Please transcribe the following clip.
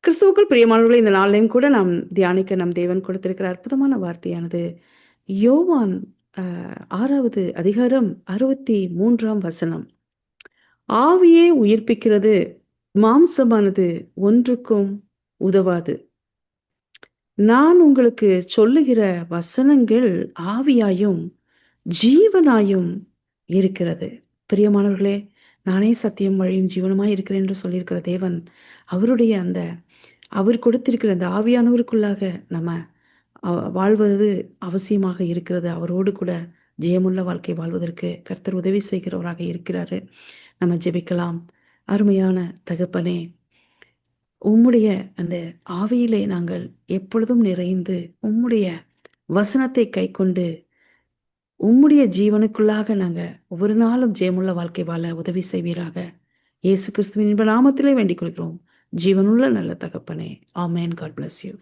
கிறிஸ்துவுக்குள் பிரியமானவர்களே, இந்த நாளிலேயும் கூட நாம் தியானிக்க நம் தேவன் கொடுத்திருக்கிற அற்புதமான வார்த்தையானது, யோவான் அ 6வது அதிகாரம் 63ஆம் வசனம். "ஆவியே உயிர்ப்பிக்கிறது, மாம்சமானது ஒன்றுக்கும் உதவாது. நான் உங்களுக்குச் சொல்லுகிற வசனங்கள் ஆவியாயும், ஜீவனாயும் இருக்கிறது." பிரியமானவர்களே, நானே சத்தியம், வழியும், ஜீவனுமாய் இருக்கிறேன் என்று சொல்லியிருக்கிற தேவன், அவருடைய அந்த அவர் கொடுத்திருக்கிற அந்த ஆவியானவருக்குள்ளாக நம்ம வாழ்வது அவசியமாக இருக்கிறது. அவரோடு கூட ஜெயமுள்ள வாழ்க்கை வாழ்வதற்கு கர்த்தர் உதவி செய்கிறவராக இருக்கிறாரு. நம்ம ஜெபிக்கலாம். அருமையான தகப்பனே, உம்முடைய அந்த ஆவியிலே நாங்கள் எப்பொழுதும் நிறைந்து, உம்முடைய வசனத்தை கைக்கொண்டு, உம்முடைய ஜீவனுக்குள்ளாக நாங்க ஒவ்வொரு நாளும் ஜெயமுள்ள வாழ்க்கை வாழ உதவி செய்வீராக. இயேசு கிறிஸ்துவின் இன்ப நாமத்திலே வேண்டிக் கொள்கிறோம். ஜீவனுள்ள நல்ல தகப்பனே. ஆமென். God bless you.